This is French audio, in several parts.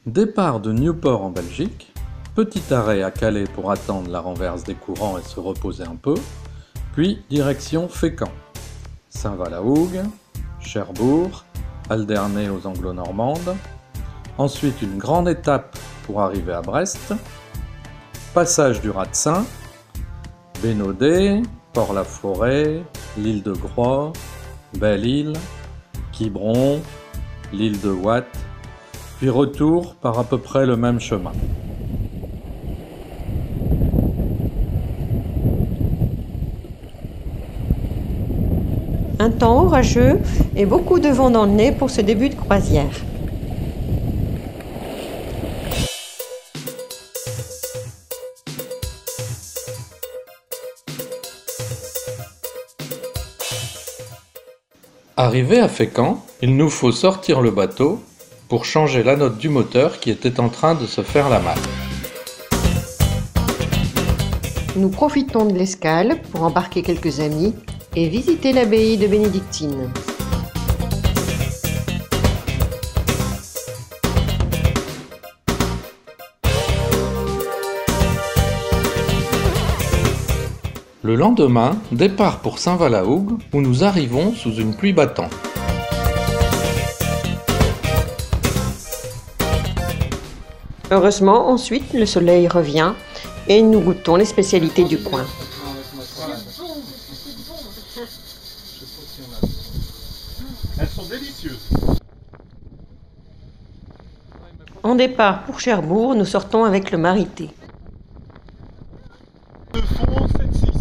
Départ de Newport en Belgique, petit arrêt à Calais pour attendre la renverse des courants et se reposer un peu, puis direction Fécamp, Saint-Valahougue, Cherbourg, Alderney aux Anglo-Normandes, ensuite une grande étape pour arriver à Brest, passage du Ratsin, Bénodet, Port-la-Forêt, l'île de Groix, Belle-Île, Quiberon, l'île de Watt, puis retour par à peu près le même chemin. Un temps orageux et beaucoup de vent dans le nez pour ce début de croisière. Arrivé à Fécamp, il nous faut sortir le bateau pour changer la note du moteur qui était en train de se faire la malle. Nous profitons de l'escale pour embarquer quelques amis et visiter l'abbaye de Bénédictine. Le lendemain, départ pour Saint-Valahougue où nous arrivons sous une pluie battante. Heureusement, ensuite, le soleil revient et nous goûtons les spécialités du coin. Elles sont délicieuses. En départ pour Cherbourg, nous sortons avec le Marité. De fond, 7-6.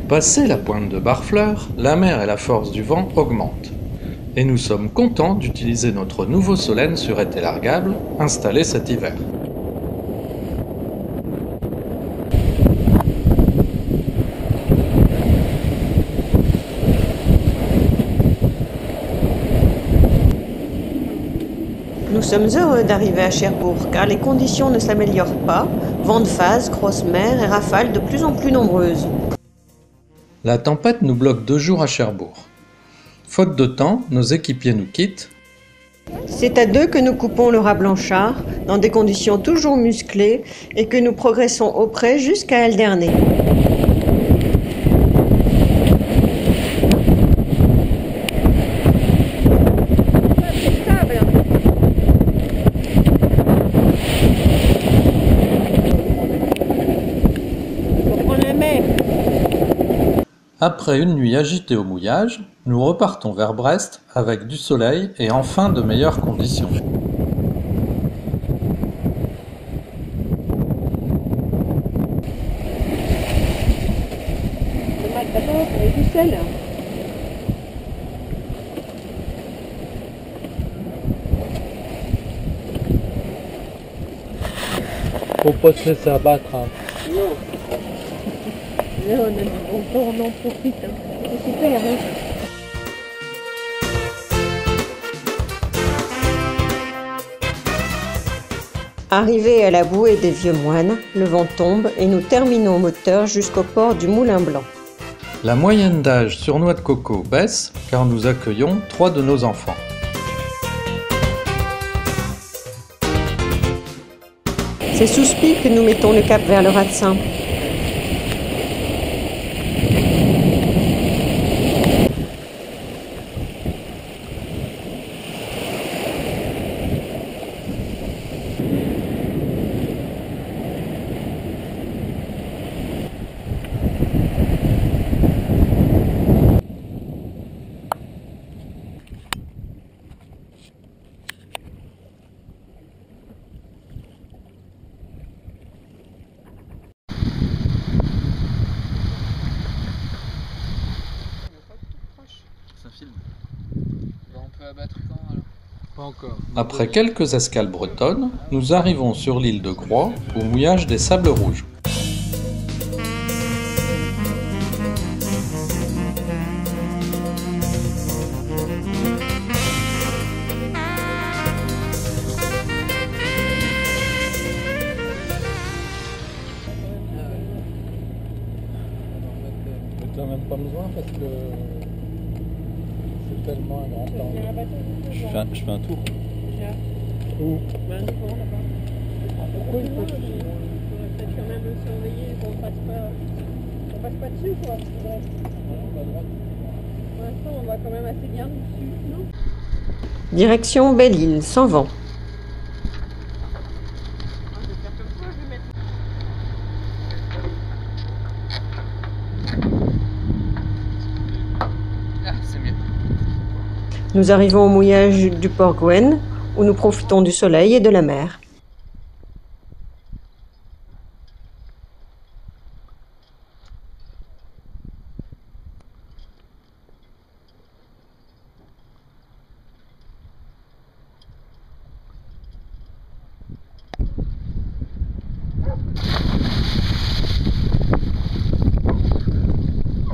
Passé la pointe de Barfleur, la mer et la force du vent augmentent. Et nous sommes contents d'utiliser notre nouveau Solène surette élargable, installé cet hiver. Nous sommes heureux d'arriver à Cherbourg car les conditions ne s'améliorent pas, vent de phase, grosse mer et rafales de plus en plus nombreuses. La tempête nous bloque 2 jours à Cherbourg. Faute de temps, nos équipiers nous quittent. C'est à 2 que nous coupons le rat blanchard, dans des conditions toujours musclées, et que nous progressons au près jusqu'à Alderney. Après une nuit agitée au mouillage, nous repartons vers Brest avec du soleil et enfin de meilleures conditions. Faut pas se laisser abattre. Hein. Là, on en profite. C'est super, hein. Arrivé à la bouée des Vieux Moines, le vent tombe et nous terminons au moteur jusqu'au port du Moulin Blanc. La moyenne d'âge sur Noix de Coco baisse car nous accueillons 3 de nos enfants. C'est sous Spi que nous mettons le cap vers le Ratsin. Après quelques escales bretonnes, nous arrivons sur l'île de Groix au mouillage des Sables Rouges. besoin parce que c'est tellement un grand temps. Je fais un tour. Où? Pourquoi il faut peut-être quand même le surveiller qu'on passe pas dessus quoi. Pour l'instant on va quand même assez bien dessus, non? Direction Belle-Île, sans vent. Nous arrivons au mouillage du port Gwen, où nous profitons du soleil et de la mer.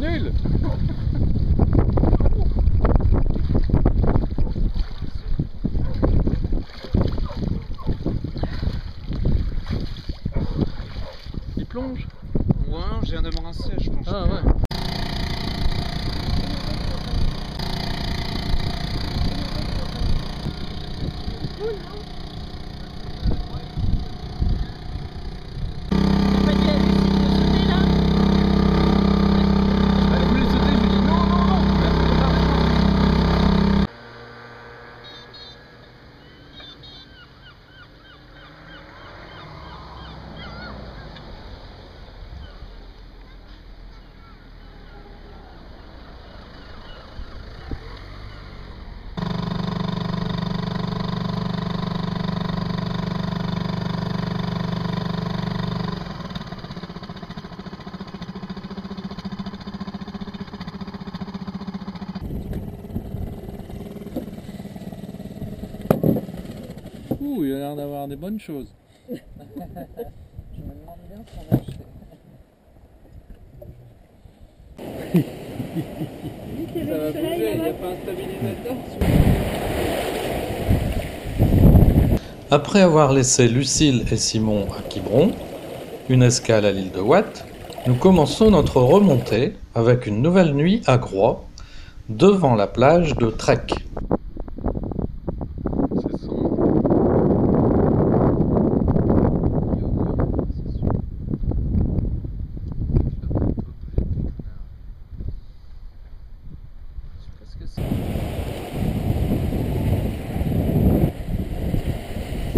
Nul. Il plonge. Ouais, je viens de me rincer, je pense. Ah ouais. Elle voulait sauter, je lui dis non, non, non. Ouh, il a l'air d'avoir des bonnes choses. Je me demande bien ce qu'on a acheté. Ça va bouger, il n'y a pas un stabilisateur. Après avoir laissé Lucille et Simon à Quiberon, une escale à l'île de Watt, nous commençons notre remontée avec une nouvelle nuit à Groix, devant la plage de Trek. C'est sombre.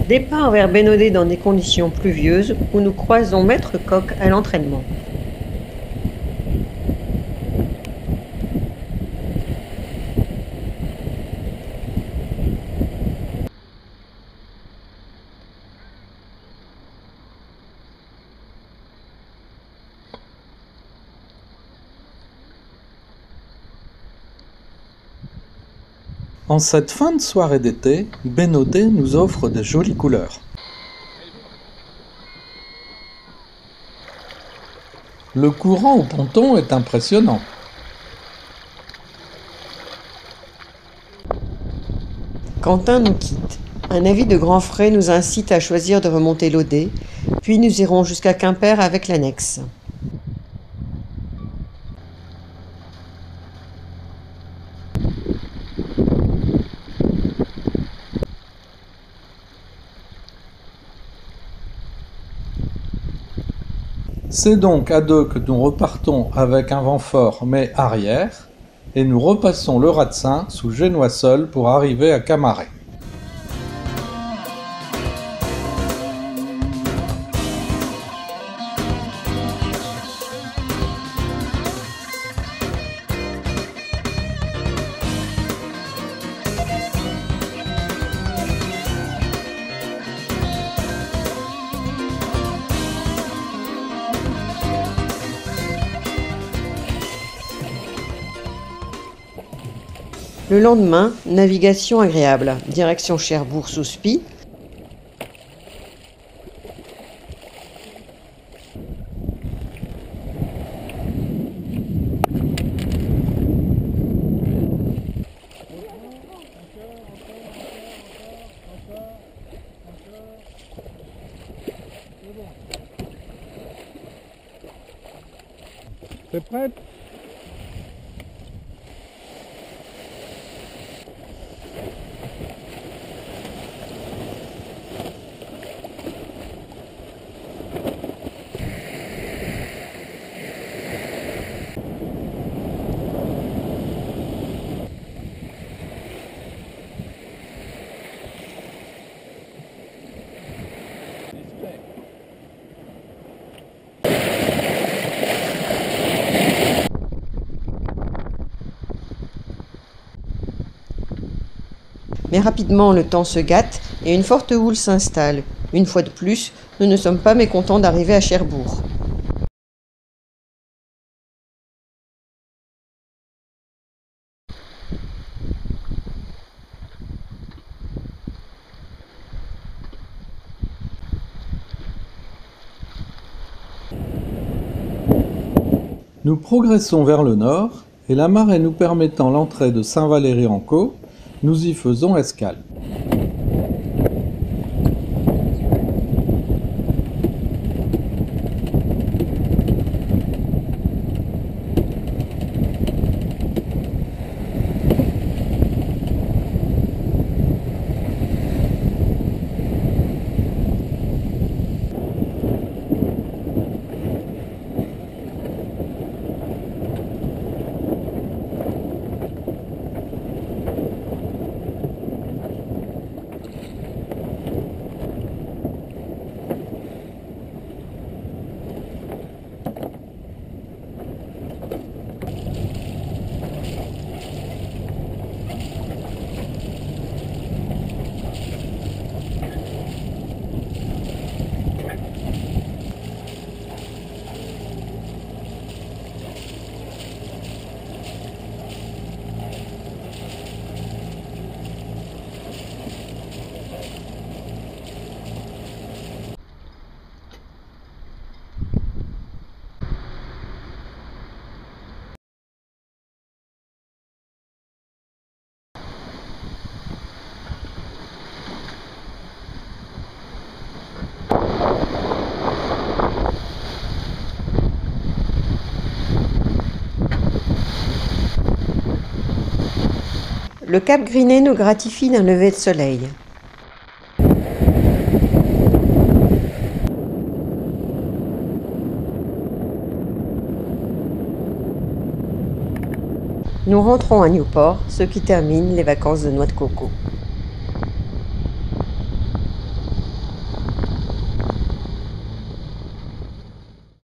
Départ vers Bénodet dans des conditions pluvieuses où nous croisons Maître Coq à l'entraînement. En cette fin de soirée d'été, Bénodet nous offre de jolies couleurs. Le courant au ponton est impressionnant. Quentin nous quitte. Un avis de grand frais nous incite à choisir de remonter l'Audet, puis nous irons jusqu'à Quimper avec l'annexe. C'est donc à deux que nous repartons avec un vent fort mais arrière, et nous repassons le Ratsin sous Génois-Seul pour arriver à Camaret. Le lendemain, navigation agréable. Direction Cherbourg-sous-Spy. T'es prête? Mais rapidement le temps se gâte et une forte houle s'installe. Une fois de plus, nous ne sommes pas mécontents d'arriver à Cherbourg. Nous progressons vers le nord, et la marée nous permettant l'entrée de Saint-Valery-en-Caux, nous y faisons escale. Le cap Grinet nous gratifie d'un lever de soleil. Nous rentrons à Newport, ce qui termine les vacances de noix de coco.